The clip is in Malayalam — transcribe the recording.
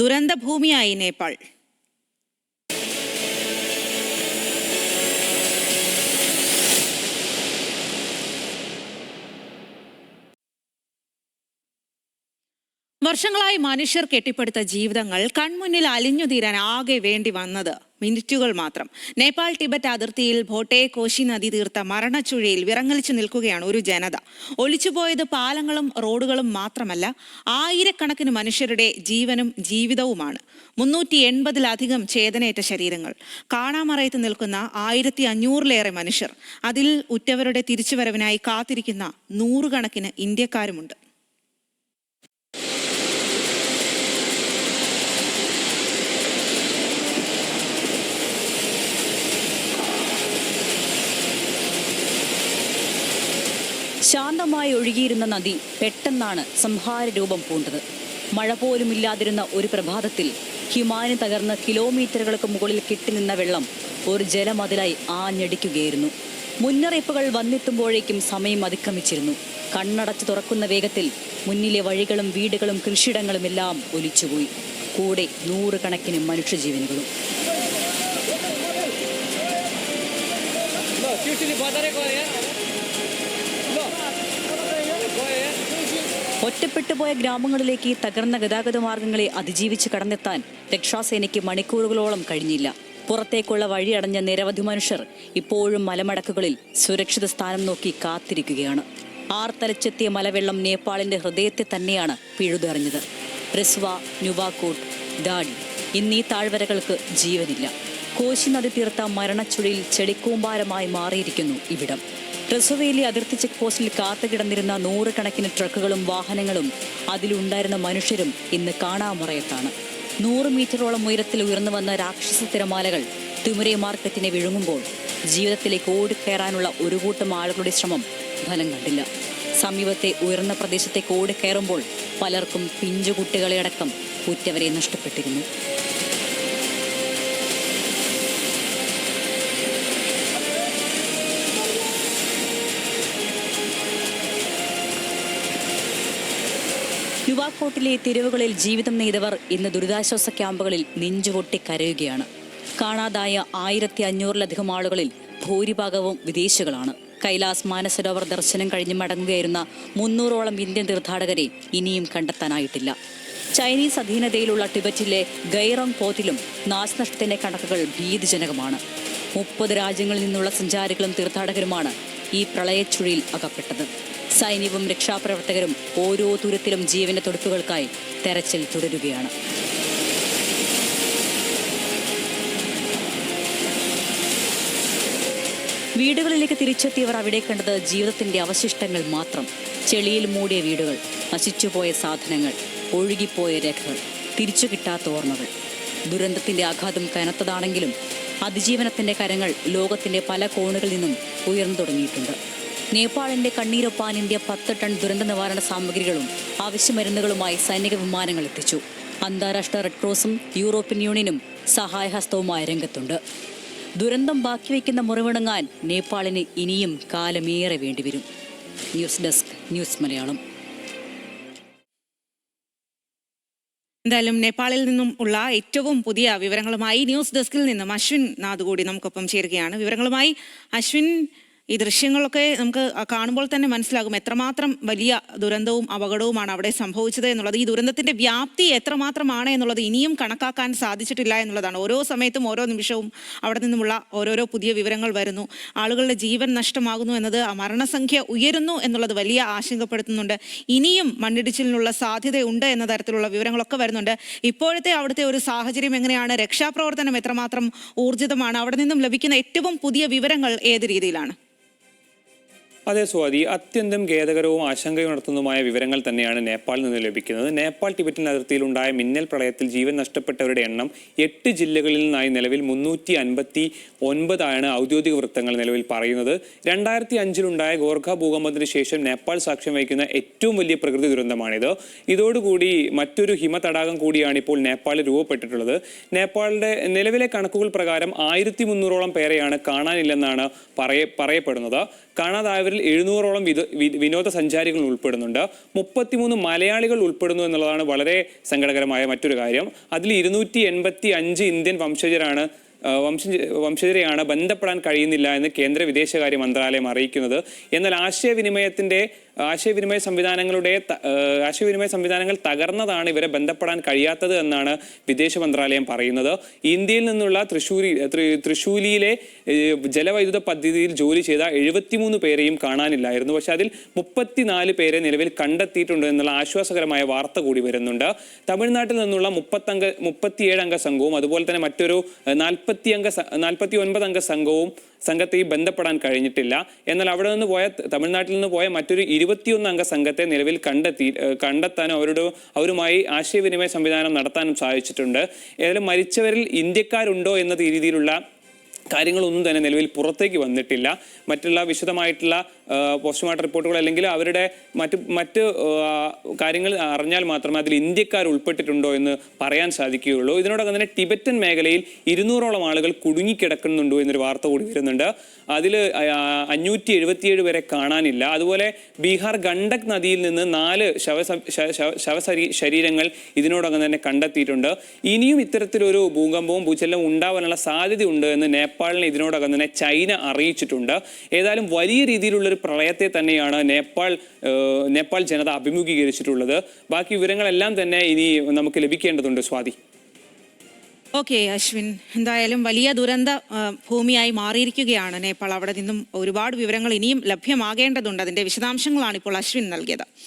ദുരന്തഭൂമിയായി നേപ്പാൾ. വർഷങ്ങളായി മനുഷ്യർ കെട്ടിപ്പടുത്ത ജീവിതങ്ങൾ കൺമുന്നിൽ അലിഞ്ഞുതീരാൻ ആകെ വേണ്ടി വന്നത് മിനിറ്റുകൾ മാത്രം. നേപ്പാൾ ടിബറ്റ് അതിർത്തിയിൽ ഭോട്ടെ കോശി നദി തീർത്ത മരണച്ചുഴിയിൽ വിറങ്ങലിച്ചു നിൽക്കുകയാണ് ഒരു ജനത. ഒലിച്ചുപോയത് പാലങ്ങളും റോഡുകളും മാത്രമല്ല, ആയിരക്കണക്കിന് മനുഷ്യരുടെ ജീവനും ജീവിതവുമാണ്. 380-ലധികം ചേതനയേറ്റ ശരീരങ്ങൾ, കാണാമറയത്ത് നിൽക്കുന്ന 1500-ലേറെ മനുഷ്യർ, അതിൽ ഉറ്റവരുടെ തിരിച്ചുവരവിനായി കാത്തിരിക്കുന്ന നൂറുകണക്കിന് ഇന്ത്യക്കാരുമുണ്ട്. ശാന്തമായി ഒഴുകിയിരുന്ന നദി പെട്ടെന്നാണ് സംഹാര രൂപം പൂണ്ടത്. മഴ പോലുമില്ലാതിരുന്ന ഒരു പ്രഭാതത്തിൽ ഹിമാനി തകർന്ന് കിലോമീറ്ററുകൾക്ക് മുകളിൽ കെട്ടിനിന്ന വെള്ളം ഒരു ജലമതിലായി ആഞ്ഞടിക്കുകയായിരുന്നു. മുന്നറിയിപ്പുകൾ വന്നെത്തുമ്പോഴേക്കും സമയം അതിക്രമിച്ചിരുന്നു. കണ്ണടച്ച് തുറക്കുന്ന വേഗത്തിൽ മുന്നിലെ വഴികളും വീടുകളും കൃഷിയിടങ്ങളും എല്ലാം ഒലിച്ചുപോയി. കൂടെ നൂറുകണക്കിന് മനുഷ്യജീവനുകളും. ഒറ്റപ്പെട്ടുപോയ ഗ്രാമങ്ങളിലേക്ക് തകർന്ന ഗതാഗത മാർഗങ്ങളെ അതിജീവിച്ച് കടന്നെത്താൻ രക്ഷാസേനയ്ക്ക് മണിക്കൂറുകളോളം കഴിഞ്ഞില്ല. പുറത്തേക്കുള്ള വഴിയടഞ്ഞ നിരവധി മനുഷ്യർ ഇപ്പോഴും മലമടക്കുകളിൽ സുരക്ഷിത സ്ഥാനം നോക്കി കാത്തിരിക്കുകയാണ്. ആർത്തലച്ചെത്തിയ മലവെള്ളം നേപ്പാളിന്റെ ഹൃദയത്തെ തന്നെയാണ് പിഴുതെറിഞ്ഞത്. റിസ്വ, നുവാകോട്ട്, ഡാഡി എന്നീ താഴ്വരകൾക്ക് ജീവനില്ല. കോശി നദി തീർത്ത മരണച്ചുഴിയിൽ ചെളിക്കൂമ്പാരമായി മാറിയിരിക്കുന്നു ഇവിടം. റിസ്വയിലെ അതിർത്തി ചെക്ക് പോസ്റ്റിൽ കാത്തുകിടന്നിരുന്ന നൂറുകണക്കിന് ട്രക്കുകളും വാഹനങ്ങളും അതിലുണ്ടായിരുന്ന മനുഷ്യരും ഇന്ന് കാണാമറയത്താണ്. 100 മീറ്ററോളം ഉയരത്തിൽ ഉയർന്നു വന്ന രാക്ഷസ തിരമാലകൾ തിമുരെ മാർക്കറ്റിനെ വിഴുങ്ങുമ്പോൾ ജീവിതത്തിലേക്ക് ഓടിക്കയറാനുള്ള ഒരു കൂട്ടം ആളുകളുടെ ശ്രമം ഫലം കണ്ടില്ല. സമീപത്തെ ഉയർന്ന പ്രദേശത്തേക്ക് ഓടിക്കയറുമ്പോൾ പലർക്കും പിഞ്ചുകുട്ടികളെ അടക്കം ഉറ്റവരെ നഷ്ടപ്പെട്ടിരുന്നു. നുവാകോട്ടിലെ തെരുവുകളിൽ ജീവിതം നെയ്തവർ ഇന്ന് ദുരിതാശ്വാസ ക്യാമ്പുകളിൽ നെഞ്ചുപൊട്ടി കരയുകയാണ്. കാണാതായ 1500-ലധികം ആളുകളിൽ ഭൂരിഭാഗവും വിദേശികളാണ്. കൈലാസ് മാനസരോവർ ദർശനം കഴിഞ്ഞ് മടങ്ങുകയായിരുന്ന 300ഓളം ഇന്ത്യൻ തീർത്ഥാടകരെ ഇനിയും കണ്ടെത്താനായിട്ടില്ല. ചൈനീസ് അധീനതയിലുള്ള ടിബറ്റിലെ ഗൈറോങ് പോർട്ടിലും നാശനഷ്ടത്തിന്റെ കണക്കുകൾ ഭീതിജനകമാണ്. 30 രാജ്യങ്ങളിൽ നിന്നുള്ള സഞ്ചാരികളും തീർത്ഥാടകരുമാണ് ഈ പ്രളയച്ചുഴിയിൽ അകപ്പെട്ടത്. സൈന്യവും രക്ഷാപ്രവർത്തകരും ഓരോ തുരുത്തിലും ജീവന്റെ തുടിപ്പുകൾക്കായി തെരച്ചിൽ തുടരുകയാണ്. വീടുകളിലേക്ക് തിരിച്ചെത്തിയവർ അവിടെ കണ്ടത് ജീവിതത്തിന്റെ അവശിഷ്ടങ്ങൾ മാത്രം. ചെളിയിൽ മൂടിയ വീടുകൾ, നശിച്ചുപോയ സാധനങ്ങൾ, ഒഴുകിപ്പോയ രേഖകൾ, തിരിച്ചു കിട്ടാത്ത ഓർമ്മകൾ. ദുരന്തത്തിന്റെ ആഘാതം കനത്തതാണെങ്കിലും അതിജീവനത്തിന്റെ കരങ്ങൾ ലോകത്തിന്റെ പല കോണുകളിൽ നിന്നും ഉയർന്നു തുടങ്ങിയിട്ടുണ്ട്. നേപ്പാളിന്റെ കണ്ണീരൊപ്പാൻ ഇന്ത്യ 10 ടൺ ദുരന്ത നിവാരണ സാമഗ്രികളും ആവശ്യമരുന്നുകളുമായി സൈനിക വിമാനങ്ങൾ എത്തിച്ചു. അന്താരാഷ്ട്ര റെഡ് ക്രോസും യൂറോപ്യൻ യൂണിയനും സഹായഹസ്തവുമായി രംഗത്തുണ്ട്. ദുരന്തം ബാക്കിവെക്കുന്ന മുറിവിണങ്ങാൻ നേപ്പാളിന് ഇനിയും കാലമേറെ വേണ്ടിവരും. News desk, news Malayalam. എന്തായാലും നേപ്പാളിൽ നിന്നും ഉള്ള ഏറ്റവും പുതിയ വിവരങ്ങളുമായി ന്യൂസ് ഡെസ്കിൽ നിന്നും അശ്വിൻ നാഥ് കൂടി നമുക്കൊപ്പം ചേരുകയാണ്. വിവരങ്ങളുമായി അശ്വിൻ, ഈ ദൃശ്യങ്ങളൊക്കെ നമുക്ക് കാണുമ്പോൾ തന്നെ മനസ്സിലാകും എത്രമാത്രം വലിയ ദുരന്തവും അപകടവുമാണ് അവിടെ സംഭവിച്ചത് എന്നുള്ളത്. ഈ ദുരന്തത്തിന്റെ വ്യാപ്തി എത്രമാത്രമാണ് എന്നുള്ളത് ഇനിയും കണക്കാക്കാൻ സാധിച്ചിട്ടില്ല എന്നുള്ളതാണ്. ഓരോ സമയത്തും ഓരോ നിമിഷവും അവിടെ നിന്നുമുള്ള ഓരോരോ പുതിയ വിവരങ്ങൾ വരുന്നു. ആളുകളുടെ ജീവൻ നഷ്ടമാകുന്നു എന്നത്, മരണസംഖ്യ ഉയരുന്നു എന്നുള്ളത് വലിയ ആശങ്കപ്പെടുത്തുന്നുണ്ട്. ഇനിയും മണ്ണിടിച്ചിലിനുള്ള സാധ്യതയുണ്ട് എന്ന തരത്തിലുള്ള വിവരങ്ങളൊക്കെ വരുന്നുണ്ട്. ഇപ്പോഴത്തെ അവിടുത്തെ ഒരു സാഹചര്യം എങ്ങനെയാണ്? രക്ഷാപ്രവർത്തനം എത്രമാത്രം ഊർജിതമാണ്? അവിടെ നിന്നും ലഭിക്കുന്ന ഏറ്റവും പുതിയ വിവരങ്ങൾ ഏത് രീതിയിലാണ്? അതെ സ്വാതി, അത്യന്തം ഖേദകരവും ആശങ്കയുണർത്തുന്നതുമായ വിവരങ്ങൾ തന്നെയാണ് നേപ്പാളിൽ നിന്ന് ലഭിക്കുന്നത്. നേപ്പാൾ ടിബറ്റൻ അതിർത്തിയിലുണ്ടായ മിന്നൽ പ്രളയത്തിൽ ജീവൻ നഷ്ടപ്പെട്ടവരുടെ എണ്ണം 8 ജില്ലകളിൽ നിന്നായി നിലവിൽ 359 ഔദ്യോഗിക വൃത്തങ്ങൾ നിലവിൽ പറയുന്നത്. 2005-ലുണ്ടായ ഗോർഖ ഭൂകമ്പത്തിന് ശേഷം നേപ്പാൾ സാക്ഷ്യം വഹിക്കുന്ന ഏറ്റവും വലിയ പ്രകൃതി ദുരന്തമാണിത്. ഇതോടുകൂടി മറ്റൊരു ഹിമതടാകം കൂടിയാണ് ഇപ്പോൾ നേപ്പാളിൽ രൂപപ്പെട്ടിട്ടുള്ളത്. നേപ്പാളിന്റെ നിലവിലെ കണക്കുകൾ പ്രകാരം 1300ഓളം പേരെയാണ് കാണാനില്ലെന്നാണ് പറയപ്പെടുന്നത്. കാണാതായവരിൽ 700ഓളം വിനോദസഞ്ചാരികൾ ഉൾപ്പെടുന്നുണ്ട്. 33 മലയാളികൾ ഉൾപ്പെടുന്നു എന്നുള്ളതാണ് വളരെ സങ്കടകരമായ മറ്റൊരു കാര്യം. അതിൽ 285 ഇന്ത്യൻ വംശജരെയാണ് ബന്ധപ്പെടാൻ കഴിയുന്നില്ല എന്ന് കേന്ദ്ര വിദേശകാര്യ മന്ത്രാലയം അറിയിക്കുന്നത്. എന്നാൽ ആശയവിനിമയ സംവിധാനങ്ങൾ തകർന്നതാണ് ഇവരെ ബന്ധപ്പെടാൻ കഴിയാത്തത് എന്നാണ് വിദേശ മന്ത്രാലയം പറയുന്നത്. ഇന്ത്യയിൽ നിന്നുള്ള തൃശൂലിയിലെ ജലവൈദ്യുത പദ്ധതിയിൽ ജോലി ചെയ്ത 73 പേരെയും കാണാനില്ലായിരുന്നു. പക്ഷെ അതിൽ 34 പേരെ നിലവിൽ കണ്ടെത്തിയിട്ടുണ്ട് എന്നുള്ള ആശ്വാസകരമായ വാർത്ത കൂടി വരുന്നുണ്ട്. തമിഴ്നാട്ടിൽ നിന്നുള്ള 37 അംഗ സംഘവും അതുപോലെ തന്നെ മറ്റൊരു 49 അംഗ സംഘത്തെയും ബന്ധപ്പെടാൻ കഴിഞ്ഞിട്ടില്ല. എന്നാൽ തമിഴ്നാട്ടിൽ നിന്ന് പോയ മറ്റൊരു 21 അംഗ സംഘത്തെ നിലവിൽ കണ്ടെത്താനും അവരുമായി ആശയവിനിമയ സംവിധാനം നടത്താനും സാധിച്ചിട്ടുണ്ട്. ഏതായാലും മരിച്ചവരിൽ ഇന്ത്യക്കാരുണ്ടോ എന്ന രീതിയിലുള്ള കാര്യങ്ങളൊന്നും തന്നെ നിലവിൽ പുറത്തേക്ക് വന്നിട്ടില്ല. മറ്റുള്ള വിശദമായിട്ടുള്ള പോസ്റ്റ്മോർട്ടം റിപ്പോർട്ടുകൾ അല്ലെങ്കിൽ അവരുടെ മറ്റ് കാര്യങ്ങൾ അറിഞ്ഞാൽ മാത്രമേ അതിൽ ഇന്ത്യക്കാർ ഉൾപ്പെട്ടിട്ടുണ്ടോ എന്ന് പറയാൻ സാധിക്കുകയുള്ളൂ. ഇതിനോടൊപ്പം തന്നെ ടിബറ്റൻ മേഖലയിൽ 200ഓളം ആളുകൾ കുടുങ്ങിക്കിടക്കുന്നുണ്ടോ എന്നൊരു വാർത്ത കൂടി വരുന്നുണ്ട്. അതിൽ 577 വരെ കാണാനില്ല. അതുപോലെ ബീഹാർ ഗണ്ഡക് നദിയിൽ നിന്ന് 4 ശരീരങ്ങൾ ഇതിനോടകം തന്നെ കണ്ടെത്തിയിട്ടുണ്ട്. ഇനിയും ഇത്തരത്തിലൊരു ഭൂകമ്പവും ഭൂചലനവും ഉണ്ടാവാനുള്ള സാധ്യതയുണ്ട് എന്ന് നേപ്പാളിനെ ഇതിനോടകം തന്നെ ചൈന അറിയിച്ചിട്ടുണ്ട്. ഏതായാലും വലിയ രീതിയിലുള്ളൊരു പ്രളയത്തെ തന്നെയാണ് നേപ്പാൾ ജനത അഭിമുഖീകരിച്ചിട്ടുള്ളത്. ബാക്കി വിവരങ്ങളെല്ലാം തന്നെ ഇനി നമുക്ക് ലഭിക്കേണ്ടതുണ്ട്. സ്വാതി. ഓക്കെ അശ്വിൻ, എന്തായാലും വലിയ ദുരന്ത ഭൂമിയായി മാറിയിരിക്കുകയാണ് നേപ്പാൾ. അവിടെ നിന്നും ഒരുപാട് വിവരങ്ങൾ ഇനിയും ലഭ്യമാകേണ്ടതുണ്ട്. അതിന്റെ വിശദാംശങ്ങളാണ് ഇപ്പോൾ അശ്വിൻ നൽകിയത്.